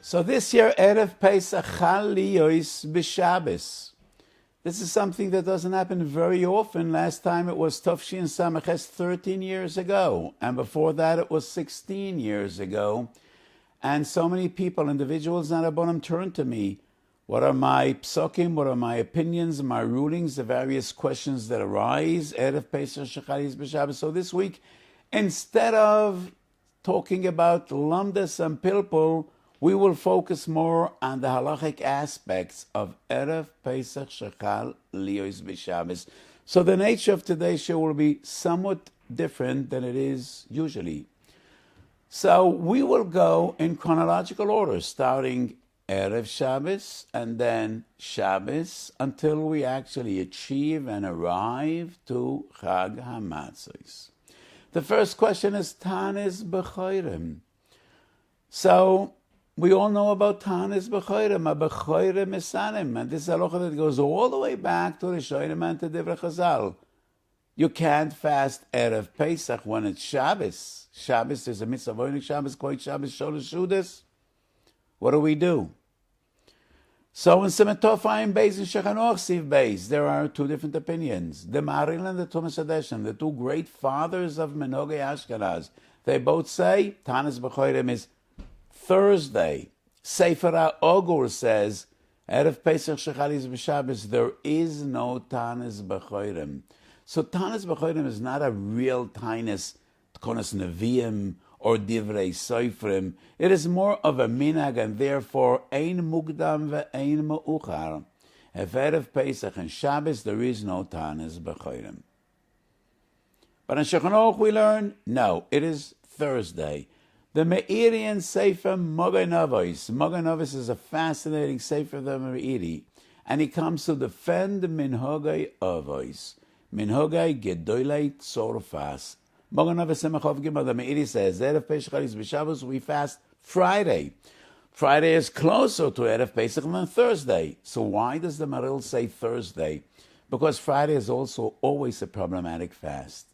So this year, Erev Pesach Chal Liyos b'Shabbos. This is something that doesn't happen very often. Last time it was Tafshin Samaches 13 years ago. And before that it was 16 years ago. And so many people, individuals, and Rabbanim turn to me. What are my psukim? What are my opinions, my rulings, the various questions that arise? Erev Pesach Chal Liyos b'Shabbos. So this week, instead of talking about Lamdas and Pilpul, we will focus more on the halachic aspects of Erev Pesach Shechal Liyos b'Shabbos. So the nature of today's show will be somewhat different than it is usually. So we will go in chronological order, starting Erev Shabbos and then Shabbos until we actually achieve and arrive to Chag HaMatzos. The first question is Tanis B'Chorim. So we all know about Tanis B'Chorim, a B'Chorim Esanim, and this is a halacha that goes all the way back to the Rishonim and to Divrei Chazal. You can't fast Erev Pesach when it's Shabbos. Shabbos is a mitzvah voinik Shabbos, Koit Shabbos, Sholosh Shudas. What do? So in Siman Tofayim Beis and Shechanoch Siv Beis, there are two different opinions. The Maril and the Tumas Hadeshen, the two great fathers of Menogei Ashkenaz, they both say Tanis B'Chorim is Thursday. Sefer HaOgur says, Erev Pesach Shechal Liyos b'Shabbos, there is no Tanis B'Chorim. So Tanis B'Chorim is not a real Tanis Tkonos Neviim or Divrei Soifrim. It is more of a minhag, and therefore ein mukdam ve'ein meuchar. If Erev Pesach and Shabbos, there is no Tanis B'Chorim. But in Shulchan Aruch we learn, no, it is Thursday. The Meirian Sefer Mogai Novos. Mogai Novos is a fascinating Sefer of the Meiri, and he comes to defend Minhogei Avos. Minhogei Gedolei Tzorfas. Mogai Novos Semachov Gimel, the Meiri says, Erev Pesach Chal Liyos b'Shabbos, we fast Friday. Friday is closer to Erev Pesach than Thursday. So why does the Maril say Thursday? Because Friday is also always a problematic fast.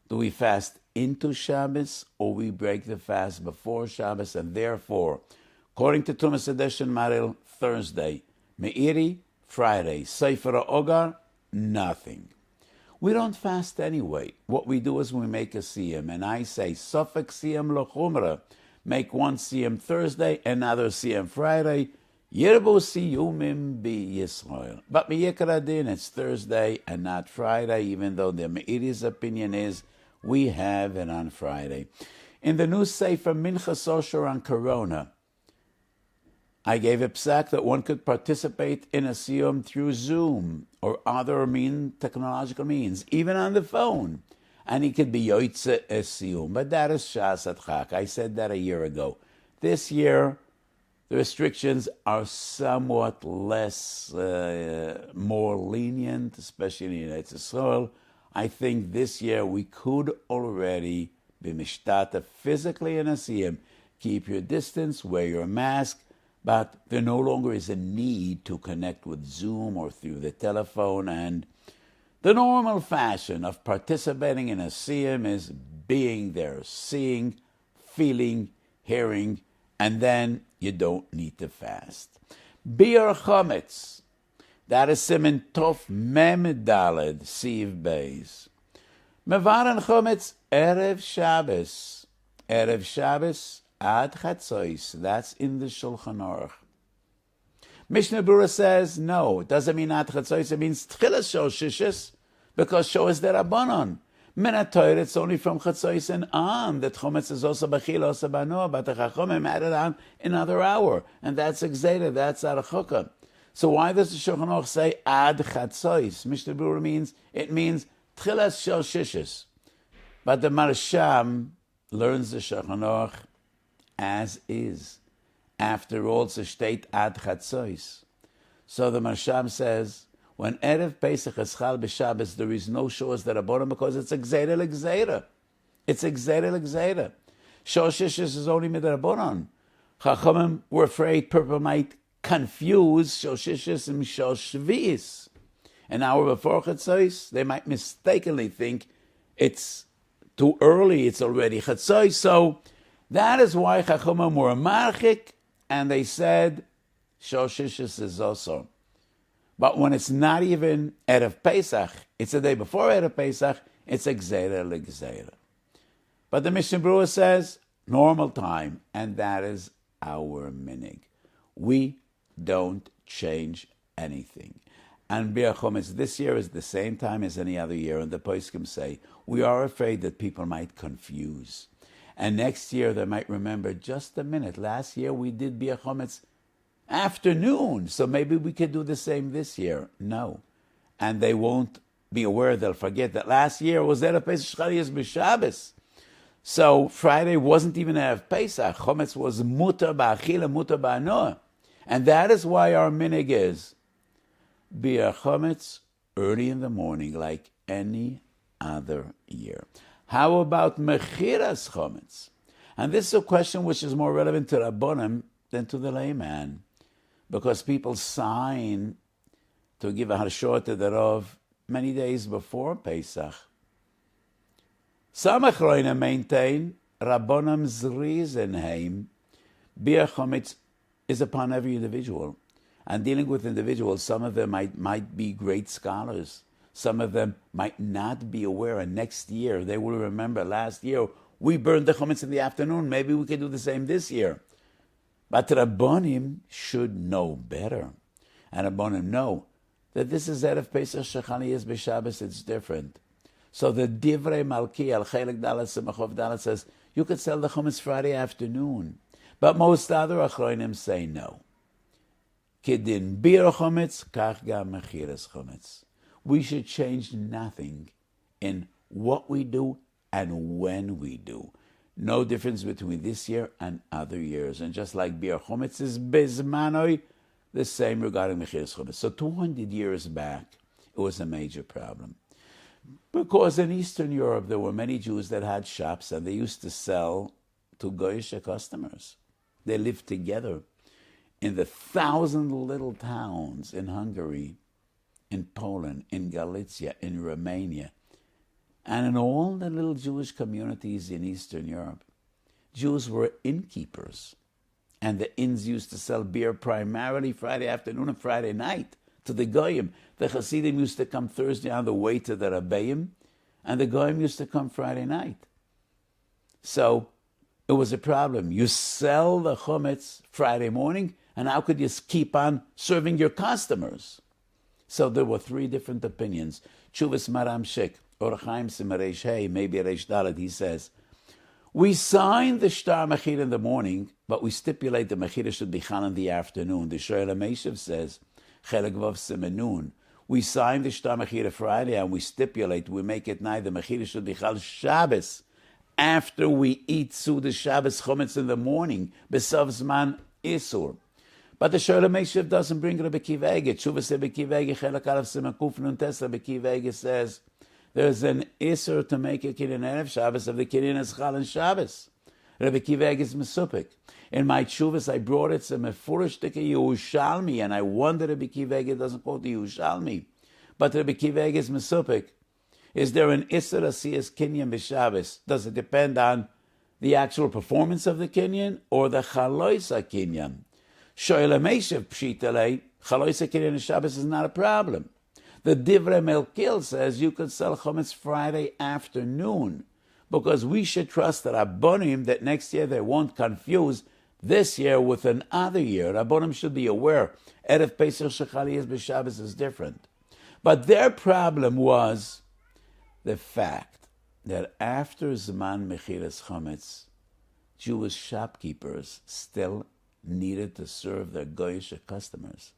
Do we fast into Shabbos, or we break the fast before Shabbos, and therefore, according to Tumas Hadeshen Maril, Thursday, Meiri, Friday, Sefer HaOgar, nothing. We don't fast anyway. What we do is we make a siyum, and I say, Sofek siyum lo chumra, make one siyum Thursday, another siyum Friday, Yirbu siyumim bi Yisrael. But Miyikra Din, it's Thursday and not Friday, even though the Meiri's opinion is we have it on Friday. In the new Sefer Minchas Osher on Corona, I gave a psak that one could participate in a siyum through Zoom or other technological means, even on the phone. And he could be yoitze a siyum. But that is shas adchak. I said that a year ago. This year, the restrictions are somewhat less, more lenient, especially in the United States. I think this year we could already be mishtata physically in a siyum. Keep your distance, wear your mask, but there no longer is a need to connect with Zoom or through the telephone. And the normal fashion of participating in a siyum is being there, seeing, feeling, hearing, and then you don't need to fast. Biur Chometz. That is Siman Tov Mem Daled Siv Beis. Mevaran Chometz Erev Shabbos. Erev Shabbos Ad Chatzois. That's in the Shulchan Aruch. Mishnah Berurah says, no, it doesn't mean Ad Chatzois, it means Tchilas Shor Shishis, because Shor is the Rabbanon. Minatoir, it's only from Chatzois and on that Chometz is also Bachil, also Banoah, but the Chachomim added on another hour, and that's Exeda, that's Arachokah. So why does the Shulchan Aruch say Ad Chatzois? Mishnah Berurah it means Tchilas Shor Shishis. But the Marsham learns the Shulchan Aruch as is. After all, it's a state Ad Chatzois. So the Marsham says, when Erev Pesach is Chal b'Shabbos, there is no shores that are bottom because it's Exeda l'Exeda. It's Exeda l'Exeda. Shor Shishis is only midrabanan. Chachamim were afraid people might confuse Shor Shishis and Shor Shvi'is. An hour before Chatzois, they might mistakenly think it's too early, it's already Chatzois. So that is why Chachamim were marchik and they said, Shoshishis is also. But when it's not even Erev Pesach, it's the day before Erev Pesach, it's a Gzeira L'Gzeira. But the Mishnah Berurah says, normal time, and that is our minig. We don't change anything. And Bir Chometz this year is the same time as any other year, and the poskim say, we are afraid that people might confuse. And next year they might remember, just a minute, last year we did Bir Chometz afternoon, so maybe we could do the same this year. No. And they won't be aware, they'll forget that last year was Erev Pesach Shchalias B'Shabbos. So Friday wasn't even Erev Pesach. Chometz was mutar ba'achila, mutar ba'anoah. And that is why our minig is Bir Chometz early in the morning, like any other year. How about Mechiras Chometz? And this is a question which is more relevant to Rabbonim than to the layman, because people sign to give a harshot to the Rav many days before Pesach. Some Achronim maintain Rabbanim's reason Bir Chometz is upon every individual. And dealing with individuals, some of them might be great scholars. Some of them might not be aware, and next year they will remember last year we burned the Chometz in the afternoon. Maybe we can do the same this year. But Rabbonim should know better. And Rabbonim know that this is Erev Pesach Shechalias B'Shabbos, it's different. So the Divrei Malki al Chelek Dalet Simachov Dalet says, you could sell the Chometz Friday afternoon. But most other Achronim say no. Kedin Bir Chometz, Kach Gam Mechiras Chometz. We should change nothing in what we do and when we do. No difference between this year and other years. And just like Bir Chometz is Bezmanoi, the same regarding Mechiras Chometz. So 200 years back, it was a major problem. Because in Eastern Europe, there were many Jews that had shops, and they used to sell to Goyish customers. They lived together in the 1,000 little towns in Hungary, in Poland, in Galicia, in Romania, and in all the little Jewish communities in Eastern Europe. Jews were innkeepers, and the inns used to sell beer primarily Friday afternoon and Friday night to the Goyim. The Hasidim used to come Thursday on the way to the Rabbeim, and the Goyim used to come Friday night. So it was a problem. You sell the Chometz Friday morning, and how could you keep on serving your customers? So there were three different opinions. Chuvas Maram Shek, Or Chaim Simareish Hey, maybe Reish Dalet, he says, we sign the Shtar Mechir in the morning, but we stipulate the Mechir should be Chal in the afternoon. The Shoel HaMeishav says, Chelek Vav Simenun. We sign the Shtar Mechir Friday, and we stipulate, we make it night, the Mechir should be Chal Shabbos, after we eat Suda Shabbos Chometz in the morning, Besav Zman Isur. But the Shoel HaMeishav doesn't bring Rabbi Kiva Eger. Chuvas Rabbi Kiva Eger, Chelek Aleph Siman Kuf Nun Tes, Rabbi Kiva Eger says, there's an Isur to make a Kinyan Erev Shabbos of the Kinyan as Chal and Shabbos. Rabbi Kiva Eger is Mesupik. In my Chuvas, I brought it to Mefurish Tika Yerushalmi, and I wonder Rabbi Kiva Eger doesn't quote the Yerushalmi. But Rabbi Kiva Eger is Mesupik. Is there an Isur Asiyas Kinyan B'Shabbos? Does it depend on the actual performance of the Kinyan or the Chaloisa Kinyan? Shoel HaMeishav Pshitale, Chaloisa Kinyan Shabbos is not a problem. The Divrei Melkil says you could sell Chometz Friday afternoon, because we should trust the Rabbonim that next year they won't confuse this year with another year. Rabbonim should be aware. Erev Pesach Shechalias B'Shabbos is different. But their problem was the fact that after Zman Mechiras Chometz, Jewish shopkeepers still needed to serve their Goyish customers.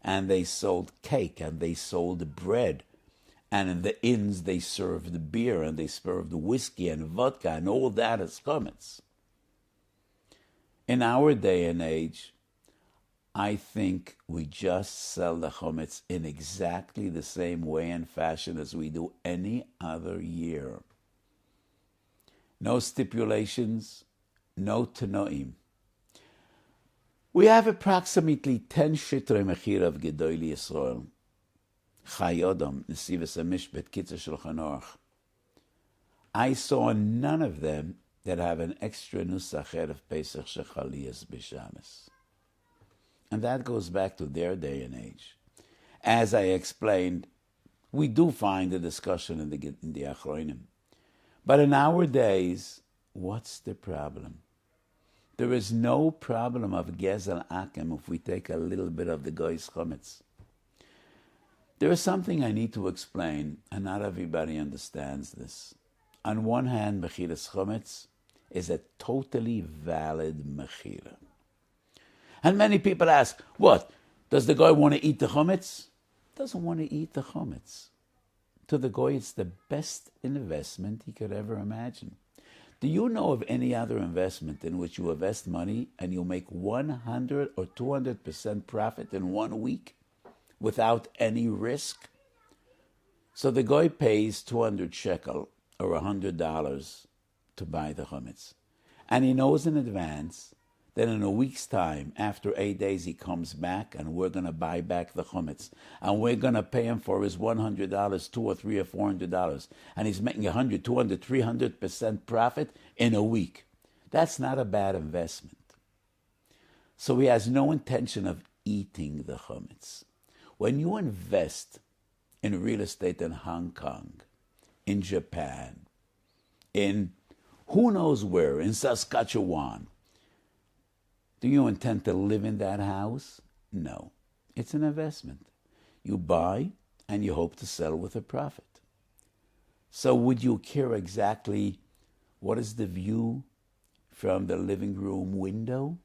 And they sold cake, and they sold bread. And in the inns they served beer, and they served whiskey and vodka, and all that as Chometz. In our day and age, I think we just sell the Chometz in exactly the same way and fashion as we do any other year. No stipulations, no tanoim. We have approximately 10 Shitrei Mechir of Gedolei Yisrael. Chai Odom, Nesivas HaMishbet, Kitzur Shulchan Aruch. I saw none of them that have an extra nusach of Pesach Shechalias B'Shabbos. And that goes back to their day and age. As I explained, we do find a discussion in the Achronim. But in our days, what's the problem? There is no problem of Gezel Akem if we take a little bit of the Goy's Chometz. There is something I need to explain, and not everybody understands this. On one hand, Mechiras Chometz is a totally valid Mechira. And many people ask, what? Does the Goy want to eat the Chometz? Doesn't want to eat the Chometz. To the Goy, it's the best investment he could ever imagine. Do you know of any other investment in which you invest money and you make 100 or 200% profit in 1 week without any risk? So the Goy pays 200 shekel or $100 to buy the Chometz. And he knows in advance that in a week's time, after 8 days, he comes back and we're going to buy back the Chometz. And we're going to pay him for his $100, $200 or $300 or $400. And he's making 100, 200, 300% profit in a week. That's not a bad investment. So he has no intention of eating the Chometz. When you invest in real estate in Hong Kong, in Japan, in who knows where, in Saskatchewan, do you intend to live in that house? No. It's an investment. You buy and you hope to sell with a profit. So would you care exactly what is the view from the living room window?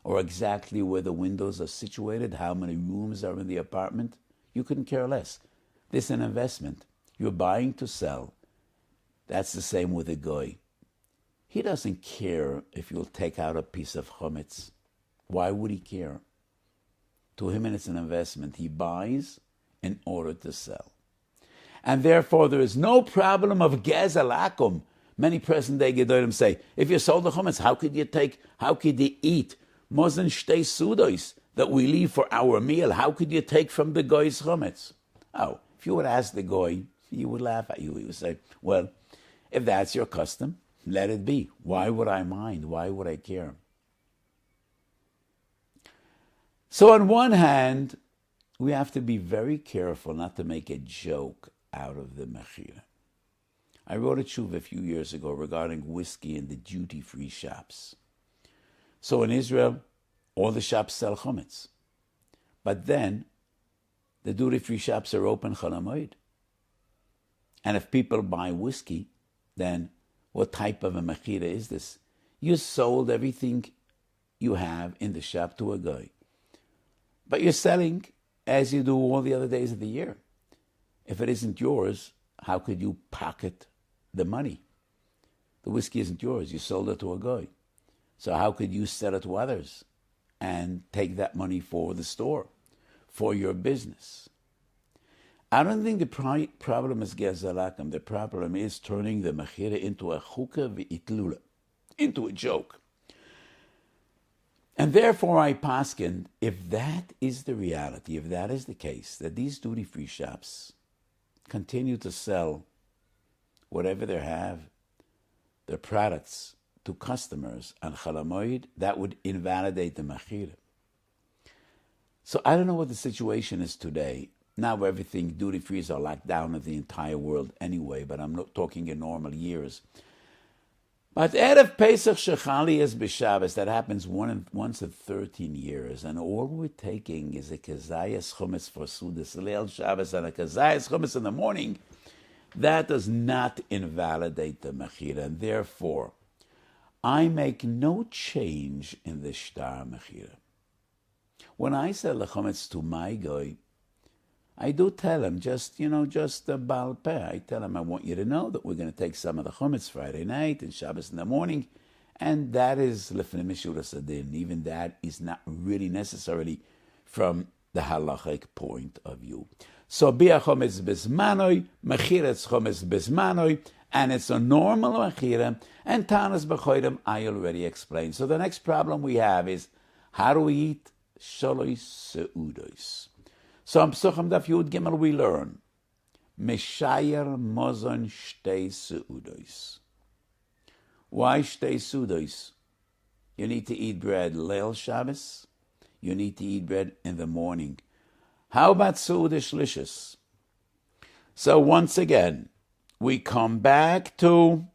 Or exactly where the windows are situated, how many rooms are in the apartment? You couldn't care less. This is an investment. You're buying to sell. That's the same with a Goy. He doesn't care if you'll take out a piece of Chometz. Why would he care? To him, it's an investment. He buys in order to sell. And therefore, there is no problem of Gezel Akum. Many present-day Gedolim say, if you sold the Chometz, how could you eat Mozen Shtei Sudois that we leave for our meal? How could you take from the Goy's Chometz? Oh, if you would ask the Goy, he would laugh at you. He would say, well, if that's your custom, let it be. Why would I mind? Why would I care? So on one hand, we have to be very careful not to make a joke out of the Mechira. I wrote a tshuva a few years ago regarding whiskey in the duty-free shops. So in Israel, all the shops sell Chometz. But then, the duty-free shops are open Chol HaMoed. And if people buy whiskey, then what type of a mechira is this? You sold everything you have in the shop to a guy. But you're selling as you do all the other days of the year. If it isn't yours, how could you pocket the money? The whiskey isn't yours. You sold it to a guy. So how could you sell it to others and take that money for the store, for your business? I don't think the problem is Gezel Akem. The problem is turning the Mechira into a chukah v'itlula, into a joke. And therefore I paskin, if that is the reality, if that is the case, that these duty-free shops continue to sell whatever they have, their products, to customers on Chol HaMoed, that would invalidate the Mechira. So I don't know what the situation is today. Now everything, duty-frees are locked down in the entire world anyway, but I'm not talking in normal years. But Erev Pesach Shechali is b'Shabbos, that happens once in 13 years, and all we're taking is a Kazayas Chometz for Sudas Leil Shabbos and a Kazayas Chometz in the morning. That does not invalidate the Mechira, and therefore, I make no change in the Shtar Mechira. When I sell the Chometz to my guy, I do tell him, just a Baal Peh. I tell him, I want you to know that we're going to take some of the Chometz Friday night and Shabbos in the morning, and that is Lefnei Meshuras Adin. Even that is not really necessarily from the halachic point of view. So Bia Chometz Bezmanoi, Mechiras Chometz Bezmanoi, and it's a normal Mechira, and Tanas B'chodim, I already explained. So the next problem we have is, how do we eat Shalosh Seudos? So on Pesachim Daf Yud Gimel we learn Meshayer Mozon Shtei Seudos. Why Shtei Seudos? You need to eat bread Leil Shabbos. you need to eat bread in the morning. How about Seudah Shlishis? So once again, we come back to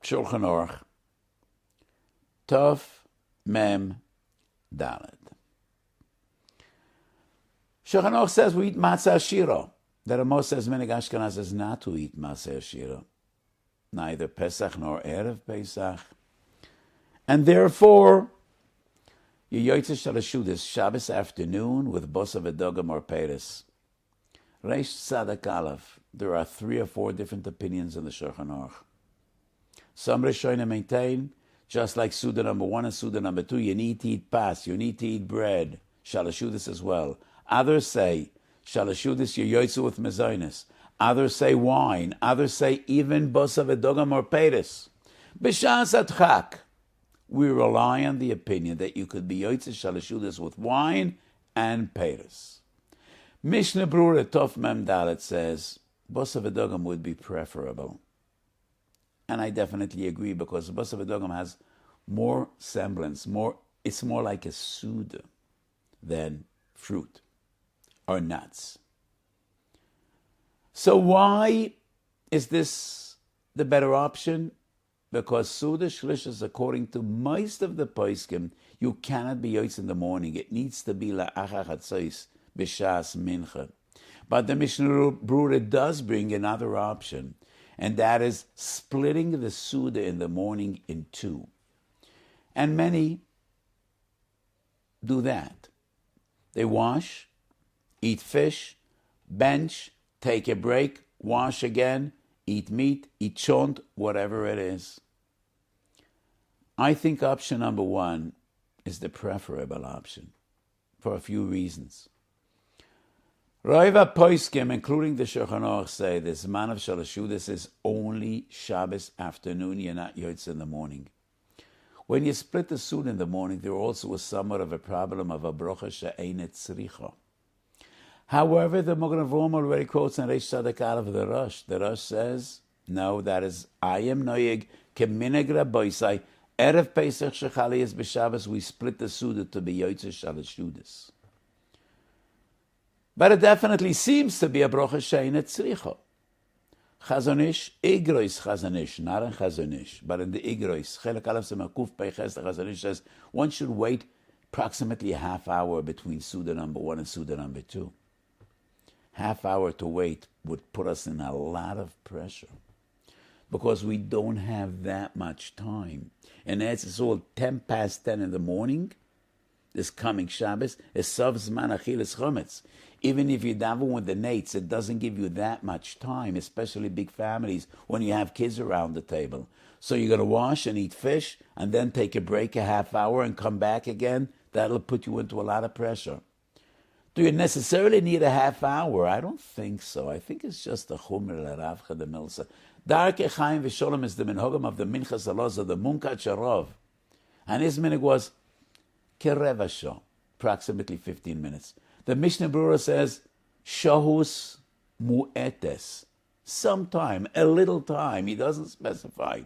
Shulchan Aruch, Tov Mem Dalet. Shulchan Aruch says we eat matzah shira. The Ramos says Minig Ashkenaz is not to eat matzah shira, neither Pesach nor Erev Pesach. And therefore, you yoytze shalashu this Shabbos afternoon with bosav edogam or peres. Reish Tzadik Aleph. There are 3 or 4 different opinions in the Shulchan Aruch. Some Rishonim maintain, just like Seudah number 1 and Seudah number 2, you need to eat pas, you need to eat bread, shalashu this as well. Others say, shalashu this you yoytze with mezonos. Others say wine. Others say even bosav edogam or peres. B'shas atchak. We rely on the opinion that you could be yoytze shalashudas with wine and peres. Mishnah Brura Tov Mem Dalet says bosav edogam would be preferable, and I definitely agree because bosav edogam has more semblance, it's more like a suda than fruit or nuts. So why is this the better option? Because Seudah Shlishis, according to most of the poskim, you cannot be yoytze in the morning. It needs to be la'achar chatzos, b'shas mincha. But the Mishnah Brura does bring another option, and that is splitting the Seudah in the morning in 2. And many do that. They wash, eat fish, bench, take a break, wash again, eat meat, eat chont, whatever it is. I think option number 1 is the preferable option for a few reasons. Roiva Poiskim, including the Shulchan Aruch, say this man of shalashudas is only Shabbos afternoon, you're not yoytze in the morning. When you split the Seudah in the morning, there also was somewhat of a problem of a brocha she'einet tzricha. However, the Magen Avraham already quotes in Reish Tzadik Aleph the Rosh. The Rosh says, no, that is, I am noyeg keminig rabboisai, Erev Pesach shechaliyas b'Shabbos, we split the Seudah to be yoytze shalashudas. But it definitely seems to be a brocha she'einet tzricha. Chazon Ish, Igrois Chazon Ish, not in Chazon Ish, but in the Igrois. Chelek Aleph Semakuf Peiches, the Chazon Ish says, one should wait approximately a half hour between Seudah number 1 and Seudah number 2. Half hour to wait would put us in a lot of pressure because we don't have that much time. And as it's all 10 past 10 in the morning, this coming Shabbos, is Sov Zman Achilas Chometz. Even if you daven with the nates, it doesn't give you that much time, especially big families, when you have kids around the table. So you're going to wash and eat fish, and then take a break a half hour and come back again. That'll put you into a lot of pressure. Do you necessarily need a half hour? I don't think so. I think it's just a chumer l'ravcha de milsa. Darke Chaim v'sholem is the minhagam of the minchas aloza, the munkat sharov. And his minhag was kereva shah, approximately 15 minutes. The Mishnah Brura says, shahus mu'etes, some time, a little time. He doesn't specify.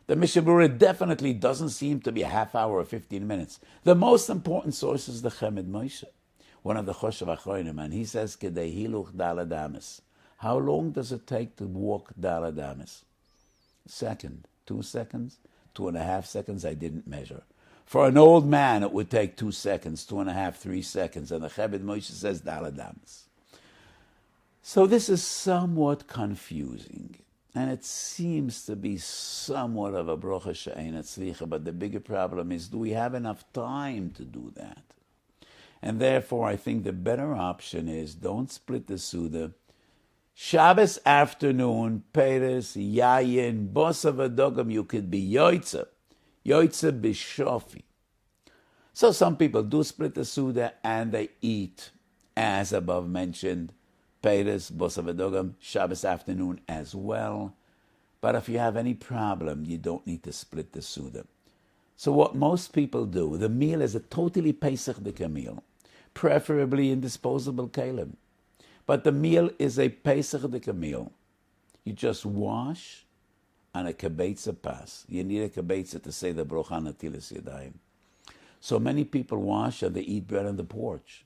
The Mishnah Brura definitely doesn't seem to be a half hour or 15 minutes. The most important source is the Chemed Moshe, one of the Choshev Achronim, and he says, Kedei hiluch daladamis. How long does it take to walk daladamis? Second, 2 seconds, 2.5 seconds, I didn't measure. For an old man, it would take 2 seconds, 2.5, 3 seconds, and the Chemed Moshe says daladamis. So this is somewhat confusing, and it seems to be somewhat of a brocha she'einet tzricha, but the bigger problem is, do we have enough time to do that? And therefore, I think the better option is don't split the Seudah. Shabbos afternoon, Peres, Yayin, Bosav Adogam, you could be Yoitze Bishofi. So some people do split the Seudah and they eat, as above mentioned, Peres, Bosav Adogam, Shabbos afternoon as well. But if you have any problem, you don't need to split the Seudah. So what most people do, the meal is a totally Pesach dika meal, preferably in disposable kalim. But the meal is a Pesach dika meal. You just wash and a kabetza pass. You need a kabetza to say the brocha natilas yadayim. So many people wash and they eat bread on the porch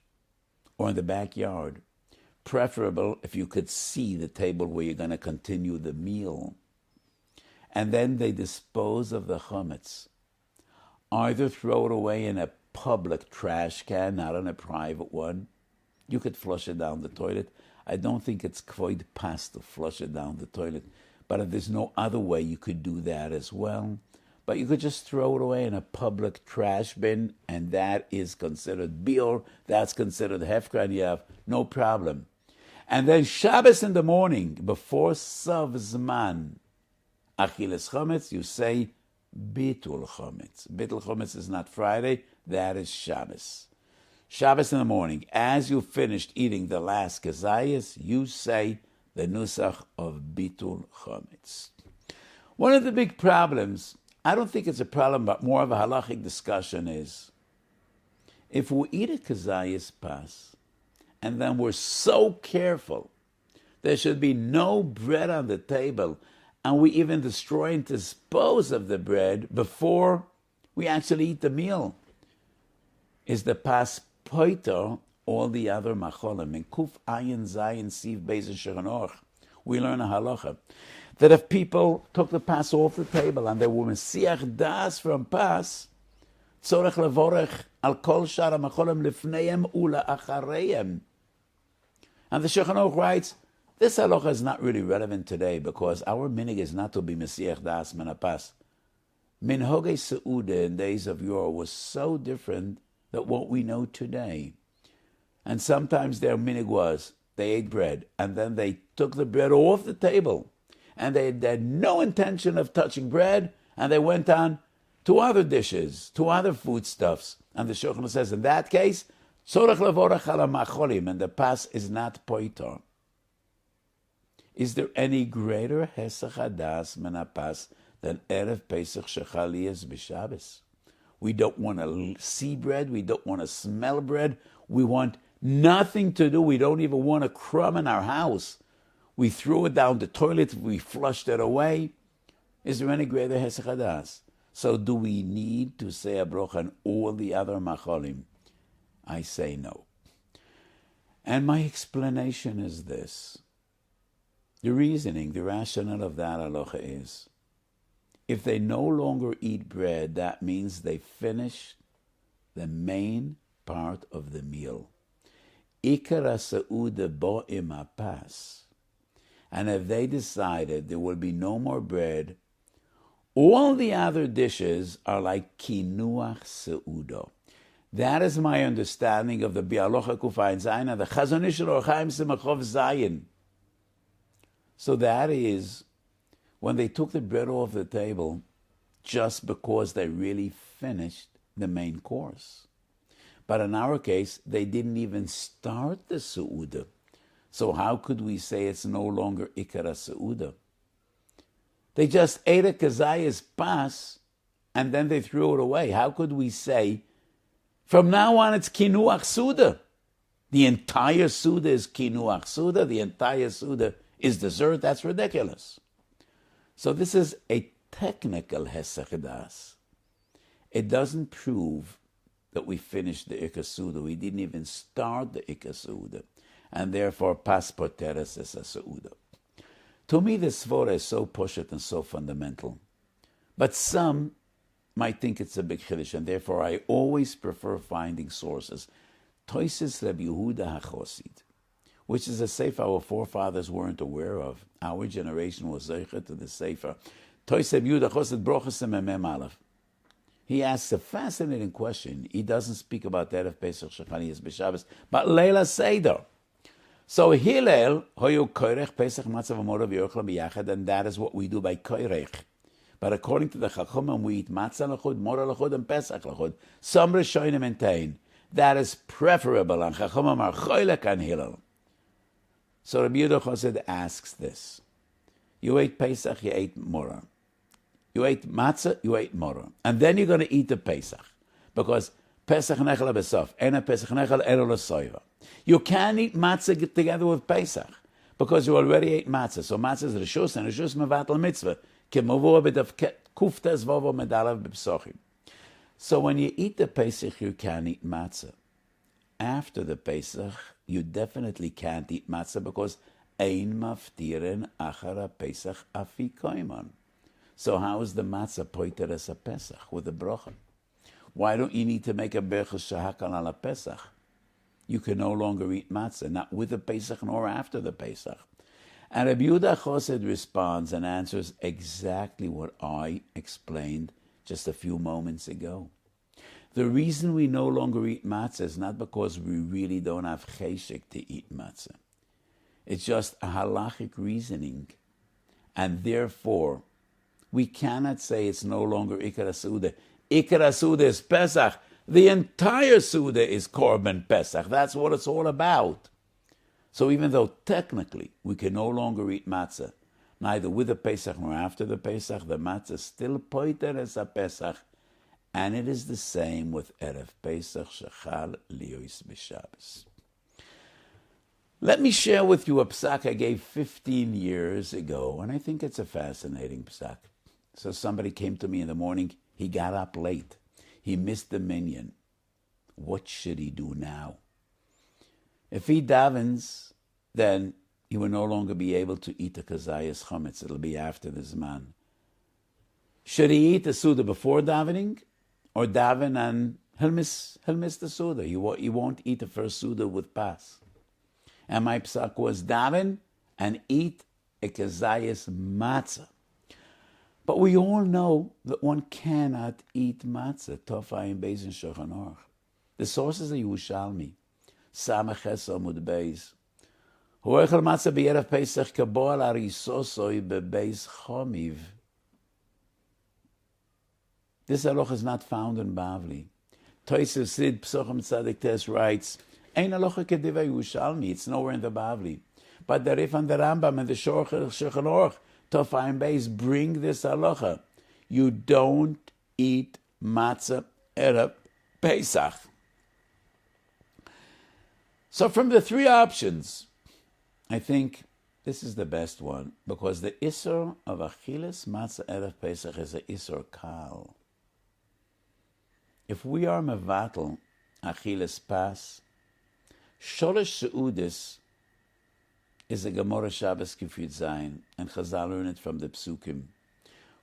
or in the backyard. Preferable if you could see the table where you're going to continue the meal. And then they dispose of the chametz. Either throw it away in a public trash can, not in a private one. You could flush it down the toilet. I don't think it's quite past to flush it down the toilet. But if there's no other way, you could do that as well. But you could just throw it away in a public trash bin, and that is considered biur. That's considered hefker, and you have no problem. And then Shabbos in the morning, before Sav Zman, Achiles Chometz, you say Bitul Chometz. Bitul Chometz is not Friday, that is Shabbos. Shabbos in the morning, as you finished eating the last kazayas, you say the nusach of Bitul Chometz. One of the big problems, I don't think it's a problem, but more of a halachic discussion is, if we eat a kazayas pas, and then we're so careful, there should be no bread on the table, and we even destroy and dispose of the bread before we actually eat the meal. Is the pas poiter all the other macholim? In Kuf Ayin Zayin Siv Beis Shechanoch, we learn a halacha that if people took the pas off the table and they were mesiach das from pas, tzorech levorech al kol shara macholim lifneihem ula achareihem. And the Shechanoch writes, this halacha is not really relevant today because our minig is not to be mesiach das min pas. Minhogei seuda in days of yore was so different than what we know today. And sometimes their minig was, they ate bread, and then they took the bread off the table, and they had no intention of touching bread, and they went on to other dishes, to other foodstuffs. And the Shulchan says, in that case, tzorech levorach ala macholim, and the pas is not poiter. Is there any greater hesach hadas min hapas than Erev Pesach shechaliyas b'Shabbos? We don't want to see bread. We don't want to smell bread. We want nothing to do. We don't even want a crumb in our house. We threw it down the toilet. We flushed it away. Is there any greater hesach hadas? So do we need to say a brocha on all the other macholim? I say no. And my explanation is this. The reasoning, the rationale of that halacha is, if they no longer eat bread, that means they finished the main part of the meal. Ikar ha'seuda bo'im hapas. And if they decided there will be no more bread, all the other dishes are like kinuach seuda. That is my understanding of the Bialocha Kufayin Zayin and the Chazon Ish Or Chaim Simachov Zayin. So that is when they took the bread off the table just because they really finished the main course. But in our case, they didn't even start the Seuda. So how could we say it's no longer Ikara Seuda? They just ate a kazayas pas and then they threw it away. How could we say, from now on it's Kinuach Suda? The entire Suda is Kinuach Suda. The entire Suda is dessert. That's ridiculous. So this is a technical hesach hadas. It doesn't prove that we finished the ikasuda. We didn't even start the ikasuda. And therefore, pas poteres is a seuda. To me, this svara is so poshet and so fundamental. But some might think it's a big chiddush, and therefore I always prefer finding sources. Toises Rabbi Yehuda HaChosid, which is a sefer our forefathers weren't aware of. Our generation was zeicher to the sefer. Toises Rabbi Yehuda HaChosid brochas memem aleph. He asks a fascinating question. He doesn't speak about that of Pesach Shechaniyas b'Shabbos, but Leila Seder. So Hillel hoyu koirech Pesach matzav amorav yochla biyachad, and that is what we do by koirech. But according to the Chachamim, we eat matzah lachud, mora lachud, and Pesach lachud. Some Rishonim maintain that is preferable, and Chachamim are choilek on Hillel. So Rabbi Yehuda Chosed asks this: you ate Pesach, you ate mora. You ate matzah, you ate mora, and then you're going to eat the Pesach, because Pesach nechel besof, ena Pesach nechel ena l'soiva. You can't eat matzah together with Pesach, because you already ate matzah. So matzah is reshus, and reshus mevatel mitzvah. Kemavur b'dav kuftes vovo medalav b'psochim. So when you eat the Pesach, you can't eat matzah. After the Pesach, you definitely can't eat matzah because ein maftirin achara Pesach afikoimon. So how is the matzah poited as a Pesach with a bracha? Why don't you need to make a berachas shehakal ala Pesach? You can no longer eat matzah, not with the Pesach nor after the Pesach. And Rabbi Yehuda Chosed responds and answers exactly what I explained just a few moments ago. The reason we no longer eat matzah is not because we really don't have cheshek to eat matzah. It's just a halachic reasoning. And therefore, we cannot say it's no longer Ikar HaSeudah. Ikar HaSeudah is Pesach. The entire Suda is Korban Pesach. That's what it's all about. So even though technically we can no longer eat matzah, neither with the Pesach nor after the Pesach, the matzah is still poiter as a Pesach. And it is the same with Erev Pesach Shechal Liyos B'Shabbos. Let me share with you a psak I gave 15 years ago, and I think it's a fascinating psak. So somebody came to me in the morning, he got up late. He missed the minyan. What should he do now? If he davens, then he will no longer be able to eat the kazayas chametz. It'll be after the zman. Should he eat the Suda before davening? Or daven and he'll miss the Suda. He won't eat the first Suda with pas. And my psak was daven and eat a kazayas matzah. But we all know that one cannot eat matzah. Tofayim beis and Shulchan Aruch. The sources are Yerushalmi. Samaches Amud Beis. Hoechel matzah b'Erev Pesach kabol arisosoi bebeis chomiv. This halacha is not found in Bavli. Tosef Sid Psochim Tzadik Tes writes, Ein halacha kedivei Yerushalmi. It's nowhere in the Bavli. But the Rif and the Rambam and the Shulchan Aruch Tofayim Beis bring this halacha. You don't eat matzah Erev Pesach. So from the three options, I think this is the best one because the Isur of Achilas matzah Erev Pesach is a Isur Kal. If we are mevatel Achilas pas, Sholosh Seudis is a Gemara Shabbos Kifyut Zayin, and Chazal learn it from the Psukim.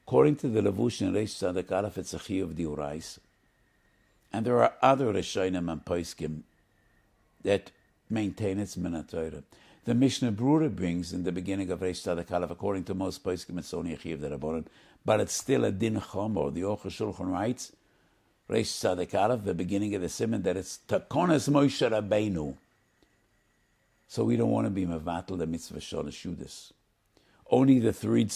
According to the Levush and Reish Tzaddik Aleph, it's a Chiyuv Diurais. And there are other Rishonim and Poskim that maintain its Minat. The Mishnah Brura brings in the beginning of Reish Tzaddik Aleph, according to most Poskim, it's only a Chiyuv D'Rabbanan, but it's still a Din Chomor. The Aruch HaShulchan writes, Reish Tzaddik Aleph, the beginning of the Siman, that it's Takonas Moshe Rabbeinu. So we don't want to be mevatel the mitzvah sholosh Yudas. Only the third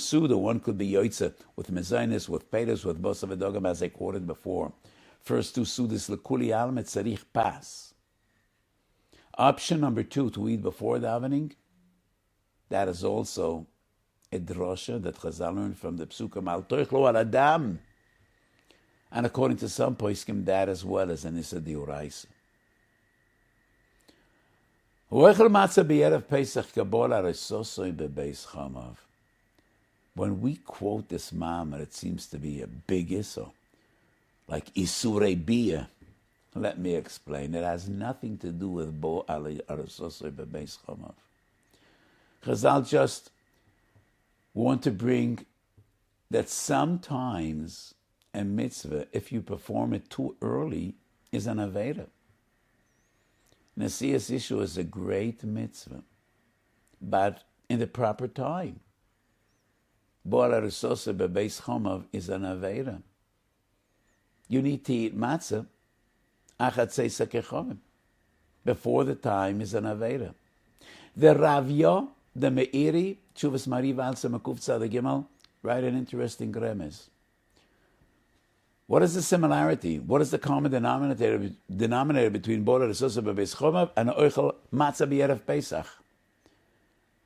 Suda, one could be yoitza with mezainis, with peiros, with bosav edogam, as I quoted before. First two Sudas, lekuli almet tzarich pas. Option number 2, to eat before davening, that is also a drasha that Chazal learned from the psukim, al toichlo al adam. And according to some poskim, that as well as an issa diuraisa. When we quote this ma'amar, it sees to be a big issue, like Isurei Bia. Let me explain. It has nothing to do with Bo Arisosoi Bebeis Chamav. Chazal just want to bring that sometimes a mitzvah, if you perform it too early, is an Aveda. Nasias issue is a great mitzvah, but in the proper time. Bo'al harisosa bebeis chomav is an avera. You need to eat matzah achatzei sakechomim. Before the time is an avera. The Ravya, the Meiri, Tshuvas Mariv Alsa Makuf Tzaddik Gimel, write an interesting remez. What is the similarity? What is the common denominator between Bo'al harisosa bebeis chomav and oichel matzah b'Erev Pesach?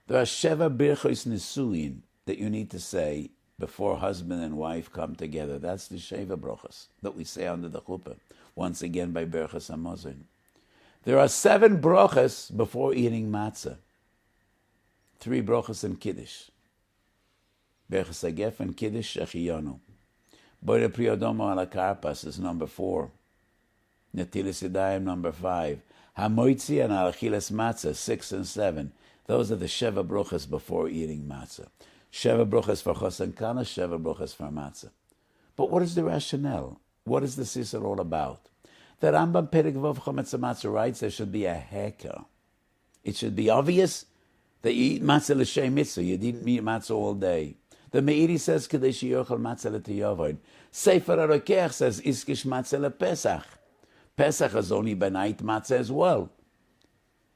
There are Sheva Birchos Nisuin that you need to say before husband and wife come together. That's the Sheva Brochos that we say under the chuppah, once again by Berchos Hamazon. There are 7 brochos before eating matzah. 3 brochos in Kiddush. Berchos Hagef and Kiddush Shechiyanu. Boire Priodomo ala Karpas is number 4. Netilis Yadayim number 5. Hamoitzi and Alachilas Matzah 6 and 7. Those are the Sheva Bruchas before eating matzah. Sheva Bruchas for Chosan Kana, Sheva Bruchas for matzah. But what is the rationale? What is the Sisar all about? The Rambam Perek Vav Chometz Matzah writes there should be a heker. It should be obvious that you eat matzah l'shem mitzvah. You didn't eat matzah all day. The Meiri says Kadesh Yochel matzah l'tiyavoid. Sefer HaRokech says Iskish matzah l'Pesach. Pesach is only by night matzah as well.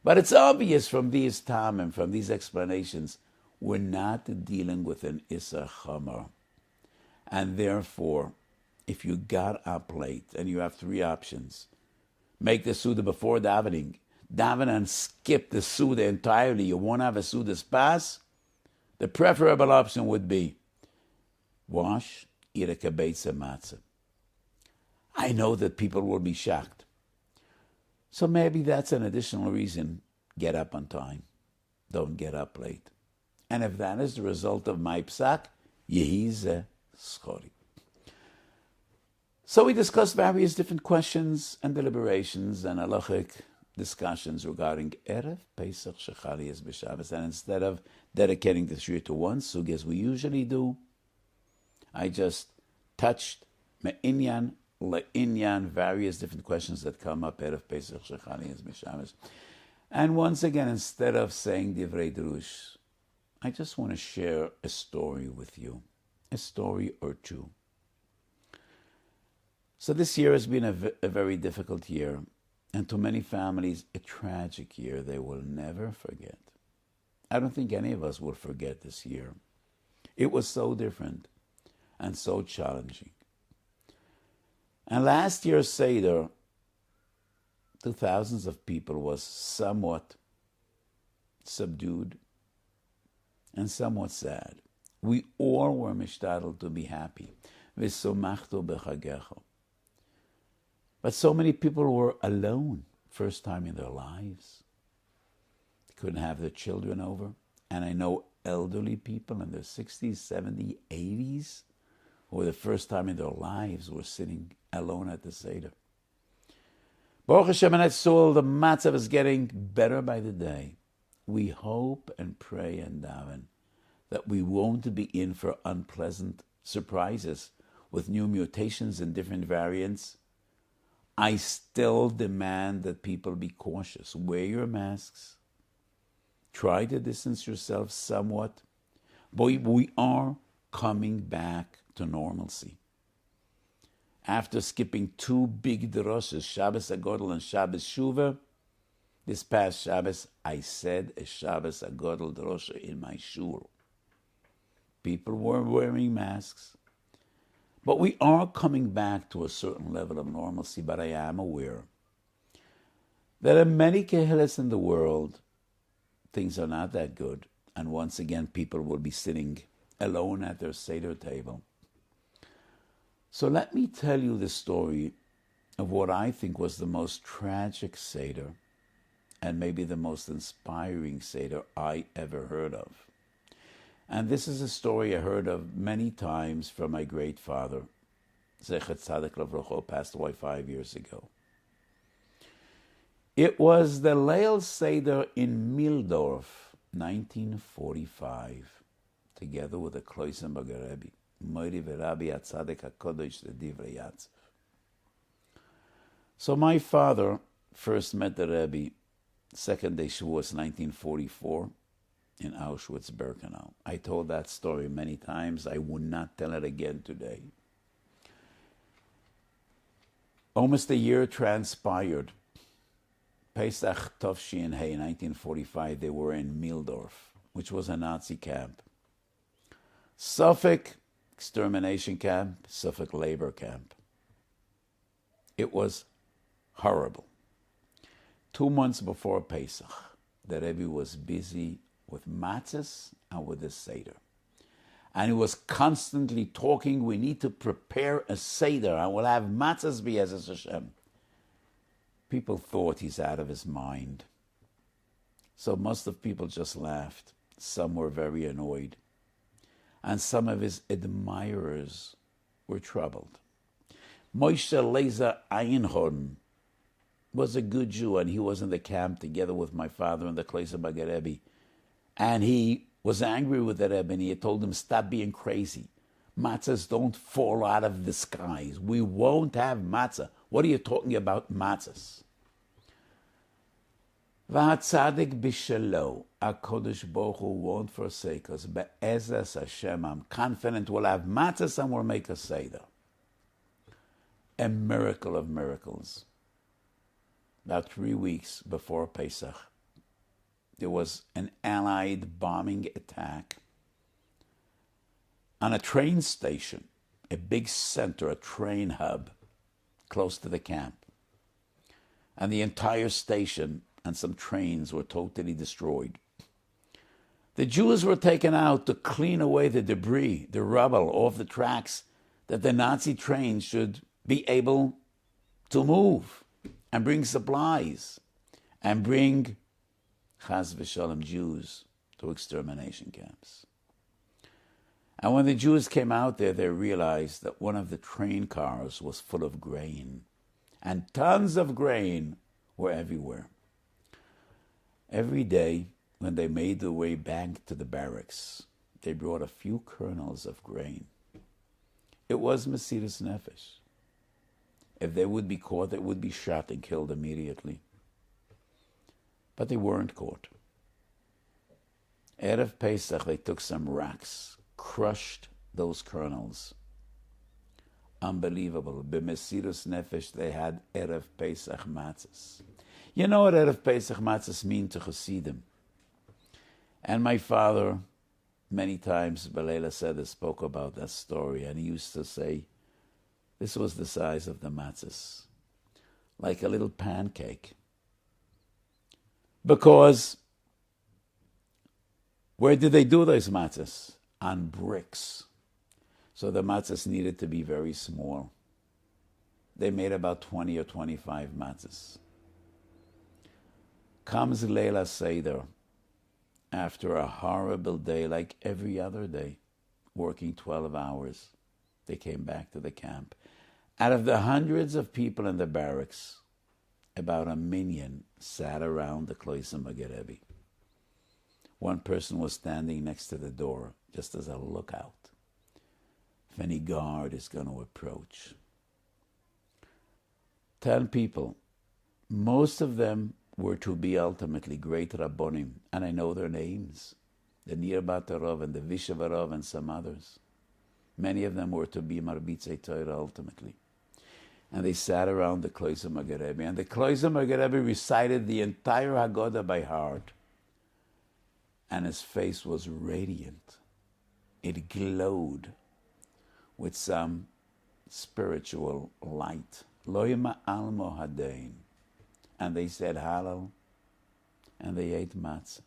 But it's obvious from these tam and from these explanations, we're not dealing with an Issa Chomer. And therefore, if you got up late and you have 3 options, make the Suda before davening, daven and skip the Suda entirely, you won't have a Suda's pass, the preferable option would be wash, eat a kabetza matzah. I know that people will be shocked. So maybe that's an additional reason. Get up on time. Don't get up late. And if that is the result of my psak, yehi ze schori. So we discussed various different questions and deliberations and halachic discussions regarding Erev, Pesach, Shechali is b'Shabbos. And instead of dedicating the shiur to one sugi as we usually do, I just touched me'inyan, le'inyan, various different questions that come up, Erev, Pesach, Shechali is b'Shabbos. And once again, instead of saying Divrei Drush, I just want to share a story with you, a story or two. So this year has been a very difficult year, and to many families, a tragic year they will never forget. I don't think any of us will forget this year. It was so different and so challenging. And last year's Seder to thousands of people was somewhat subdued and somewhat sad. We all were mishtadel to be happy. V'somachtu b'chagecho. But so many people were alone, first time in their lives. They couldn't have their children over. And I know elderly people in their 60s, 70s, 80s, who the first time in their lives were sitting alone at the Seder. Baruch Hashem and Etzul, the matzav is getting better by the day. We hope and pray and daven that we won't be in for unpleasant surprises with new mutations and different variants. I still demand that people be cautious. Wear your masks. Try to distance yourself somewhat. But we are coming back to normalcy. After skipping 2 big droshes, Shabbos Hagadol and Shabbos Shuvah, this past Shabbos, I said a Shabbos Hagadol drosha in my shiur. People were wearing masks. But we are coming back to a certain level of normalcy, but I am aware that in many kehilas in the world, things are not that good. And once again, people will be sitting alone at their Seder table. So let me tell you the story of what I think was the most tragic Seder and maybe the most inspiring Seder I ever heard of. And this is a story I heard of many times from my great father, Zechet Tzaddik Lavrocho, passed away 5 years ago. It was the Leil Seder in Mildorf, 1945, together with the Kloisenberger Rebbe, Moiri V'Rabbi HaTzaddik HaKodesh L'Divrei Yatzav. So my father first met the Rebbe, second day Shavuos, 1944, in Auschwitz-Birkenau. I told that story many times. I would not tell it again today. Almost a year transpired. Pesach Tovshin Hey, 1945, they were in Mildorf, which was a Nazi camp. Suffolk, extermination camp, Suffolk labor camp. It was horrible. 2 months before Pesach, the Rebbe was busy with matzahs and with the Seder. And he was constantly talking, we need to prepare a Seder, and we'll have matzahs b'Yezes Hashem. People thought he's out of his mind. So most of people just laughed. Some were very annoyed. And some of his admirers were troubled. Moshe Lezer Einhorn was a good Jew, and he was in the camp together with my father in the Kleisa Rebbe. And he was angry with the Rebbe, and he had told him, stop being crazy. Matzahs don't fall out of the skies. We won't have matzah. What are you talking about, matzahs? V'hatzadik b'shelo, HaKadosh Baruch Hu won't forsake us. Be'ezras Hashem, I'm confident we'll have matzahs and we'll make a seder. A miracle of miracles. About 3 weeks before Pesach, there was an Allied bombing attack on a train station, a big center, a train hub, close to the camp. And the entire station and some trains were totally destroyed. The Jews were taken out to clean away the debris, the rubble off the tracks, that the Nazi trains should be able to move and bring supplies and bring Chas v'Shalom Jews to extermination camps. And when the Jews came out there, they realized that one of the train cars was full of grain, and tons of grain were everywhere. Every day, when they made their way back to the barracks, they brought a few kernels of grain. It was Mesiras Nefesh. If they would be caught, they would be shot and killed immediately. But they weren't caught. Erev Pesach, they took some rocks, crushed those kernels. Unbelievable. B'Mesiras Nefesh, they had Erev Pesach matzahs. You know what Erev Pesach matzahs mean to Chassidim? And my father, many times, Belela Seder, spoke about that story, and he used to say, this was the size of the matzahs, like a little pancake. Because where did they do those matzahs? On bricks. So the matzahs needed to be very small. They made about 20 or 25 matzahs. Comes Leila Seder, after a horrible day, like every other day, working 12 hours. They came back to the camp. Out of the hundreds of people in the barracks, about 1 million sat around the Kloisa Rebbe. One person was standing next to the door, just as a lookout, if any guard is going to approach. 10 people, most of them were to be ultimately great Rabbonim, and I know their names, the Nir Batarov and the Vishavarov and some others. Many of them were to be Marbitzei Torah ultimately. And they sat around the Kloisa Rebbe, and the Kloisa Rebbe recited the entire Haggadah by heart. And his face was radiant. It glowed with some spiritual light. Loyma almo hadein. And they said Hallel, and they ate matzah.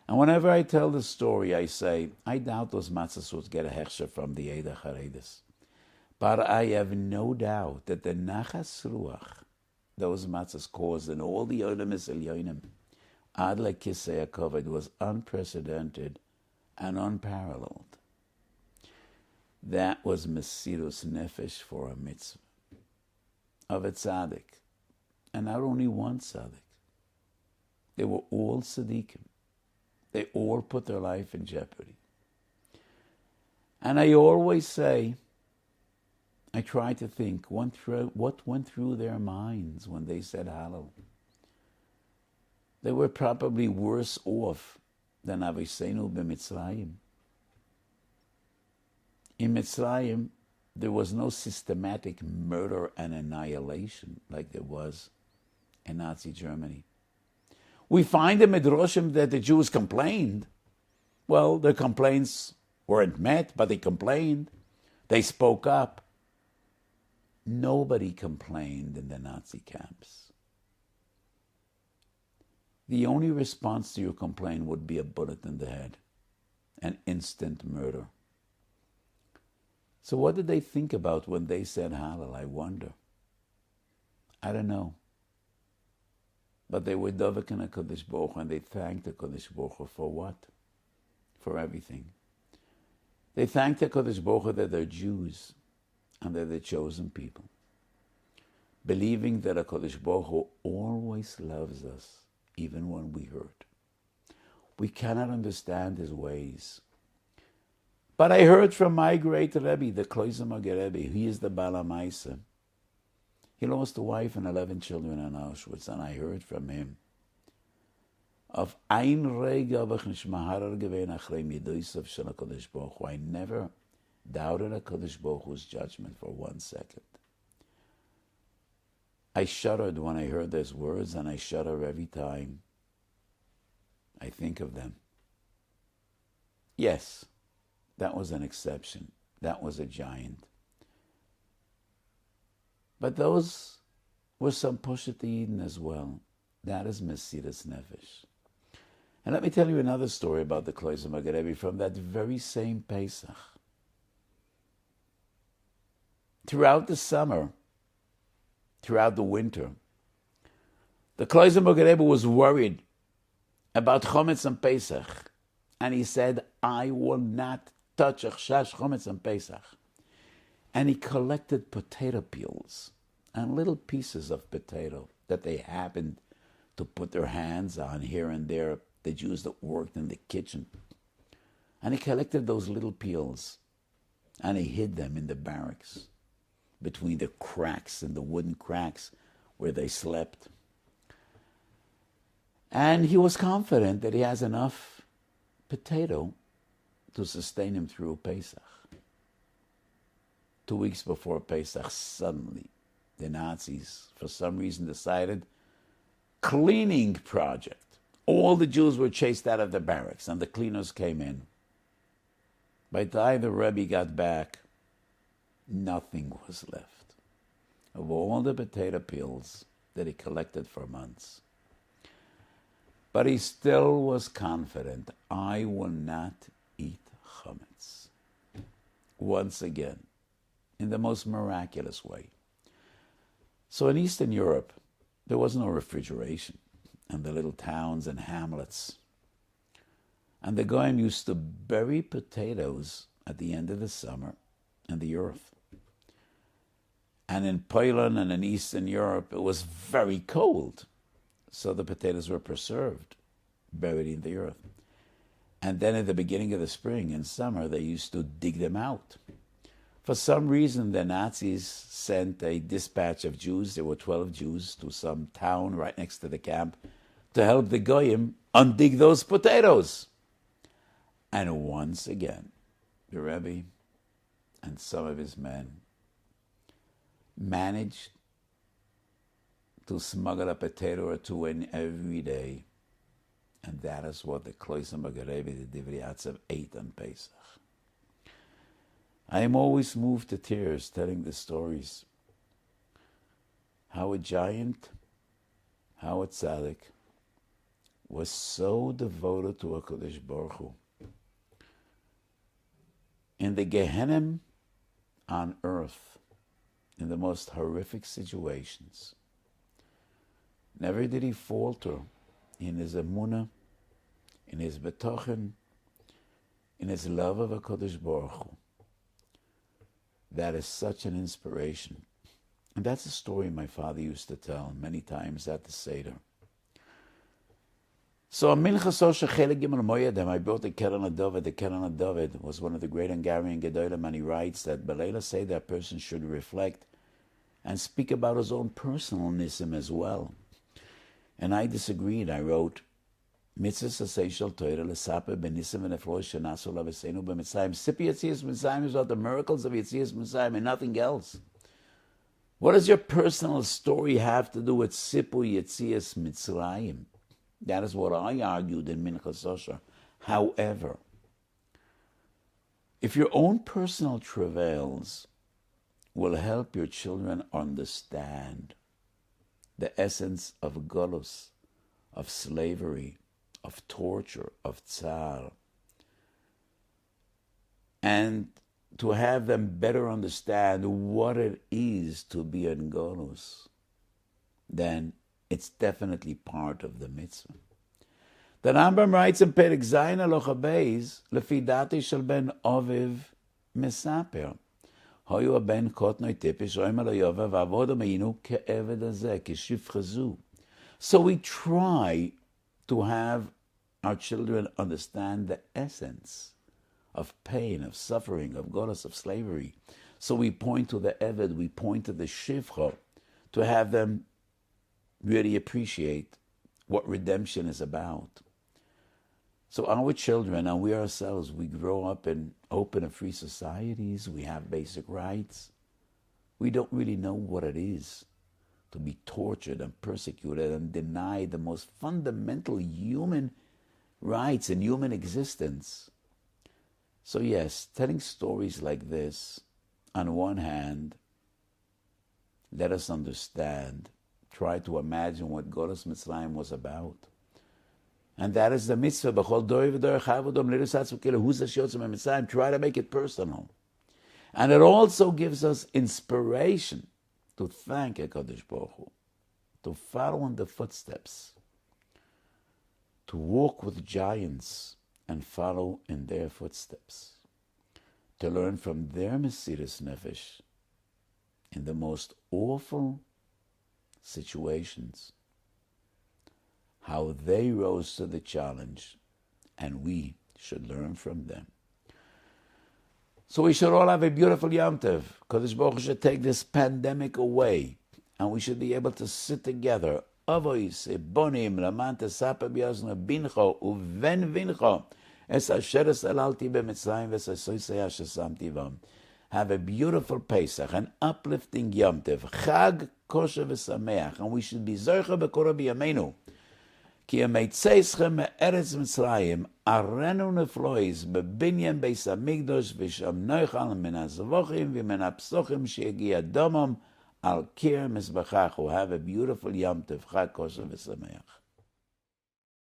And whenever I tell the story, I say, I doubt those matzahs would get a hechsher from the Eda Charedis. But I have no doubt that the Nachas Ruach, those matzahs caused in all the Olamis Elyonim, Ad Lekisei HaKovod, was unprecedented and unparalleled. That was Mesiras Nefesh for a mitzvah of a tzaddik. And not only one tzaddik. They were all tzaddikim. They all put their life in jeopardy. And I always say, I try to think what went through their minds when they said Hallel. They were probably worse off than Aviseinu b'Mitzrayim. In Mitzrayim, there was no systematic murder and annihilation like there was in Nazi Germany. We find in Midrashim that the Jews complained. Well, their complaints weren't met, but they complained. They spoke up. Nobody complained in the Nazi camps. The only response to your complaint would be a bullet in the head, an instant murder. So what did they think about when they said Hallel, I wonder? I don't know. But they were Dovek and HaKadosh Baruch Hu, and they thanked the HaKadosh Baruch Hu for what? For everything. They thank the Kodesh Baruch Hu that they're Jews and they're the chosen people, believing that the Kodesh Baruch Hu always loves us, even when we hurt. We cannot understand his ways. But I heard from my great Rebbe, the Kloiser Rebbe, he is the Baal HaMaaseh. He lost a wife and 11 children in Auschwitz, and I heard from him of ein Rega v'chishmaharer gewein achrei midosav shel HaKadosh Baruch Hu. I never doubted HaKadosh Baruch Hu's judgment for 1 second. I shuddered when I heard those words, and I shudder every time I think of them. Yes, that was an exception. That was a giant. But those were some Poshet Eden as well. That is Mesiras Nefesh. And let me tell you another story about the Kloiser Rebbe from that very same Pesach. Throughout the summer, throughout the winter, the Kloiser Rebbe was worried about Chometz and Pesach. And he said, I will not touch Achshash Chometz and Pesach. And he collected potato peels and little pieces of potato that they happened to put their hands on here and there, the Jews that worked in the kitchen. And he collected those little peels and he hid them in the barracks, between the cracks and the wooden cracks where they slept. And he was confident that he has enough potato to sustain him through Pesach. 2 weeks before Pesach, suddenly the Nazis, for some reason, decided cleaning project. All the Jews were chased out of the barracks, and the cleaners came in. By the time the Rebbe got back, nothing was left of all the potato peels that he collected for months. But he still was confident, I will not eat chametz. Once again, in the most miraculous way. So in Eastern Europe, there was no refrigeration, and the little towns and hamlets. And the Goyim used to bury potatoes at the end of the summer in the earth. And in Poland and in Eastern Europe, it was very cold. So the potatoes were preserved, buried in the earth. And then at the beginning of the spring and summer, they used to dig them out. For some reason, the Nazis sent a dispatch of Jews, there were 12 Jews, to some town right next to the camp, to help the Goyim undig those potatoes. And once again, the Rebbe and some of his men managed to smuggle a potato or two in every day. And that is what the Kloiser Rebbe, the Divrei Atzav, ate on Pesach. I am always moved to tears telling the stories. How a giant, how a tzaddik, was so devoted to HaKadosh Baruch Hu. In the Gehenna on earth, in the most horrific situations, never did he falter in his emunah, in his betochen, in his love of HaKadosh Baruch Hu. That is such an inspiration. And that's a story my father used to tell many times at the Seder. So on Minchas Osher Chelik Gimel Moyedem, I brought the Keren HaDovid. The Keren HaDovid was one of the great Hungarian Gedolim, and he writes that Belayla Seder, a person should reflect and speak about his own personal nisim as well. And I disagreed. I wrote, Mitzvahs Asay Shel Torah L'Saper B'Nisim V'Nefloy Shenasu L'Avesenu B'Mitzrayim. Sipi Yetzias Mitzrayim is about the miracles of Yetzias Mitzrayim and nothing else. What does your personal story have to do with Sipu Yetzias Mitzrayim? That is what I argued in Minchas Osher. However, if your own personal travails will help your children understand the essence of Golus, of slavery, of torture, of Tsar, and to have them better understand what it is to be in Golus, then it's definitely part of the mitzvah. The Rambam writes in Perek Zayin Halacha Beis, Lefi dati shel ben Oviv mesaper. Hoyu ben kotnoi tipish oim lo yova v'avodo meinu ke'eved hazeh k'shifcha zu. So we try to have our children understand the essence of pain, of suffering, of golus, of slavery. So we point to the Eved, we point to the Shifcha, to have them really appreciate what redemption is about. So our children and we ourselves, we grow up in open and free societies, we have basic rights. We don't really know what it is to be tortured and persecuted and denied the most fundamental human rights and human existence. So yes, telling stories like this, on one hand, let us understand, try to imagine what Golus Mitzrayim was about. And that is the mitzvah. Try to make it personal. And it also gives us inspiration to thank HaKadosh Baruch Hu, to follow in the footsteps, to walk with giants and follow in their footsteps, to learn from their Mesiras Nefesh in the most awful situations, how they rose to the challenge, and we should learn from them. So we should all have a beautiful Yom Tov. Kadosh Baruch Hu should take this pandemic away, and we should be able to sit together. Avois bonim laman tesaper b'yazno bincho uven vincho es asher esalalti b'mitzrayim v'esasoisei asher samti vam. Have a beautiful Pesach, an uplifting Yom Tov, Chag kosher v'sameach, and we should be zorcha b'kora b'yameinu. Ki ameitzeichem me'eretz Mitzrayim, arenu neflois, bebinyan beis hamikdosh, v'sham noichal min hazavochim, v'min hapsochim she'egi adomam, al kir mizbachachu. Have a beautiful Yom Tov, Chag kosher v'sameach.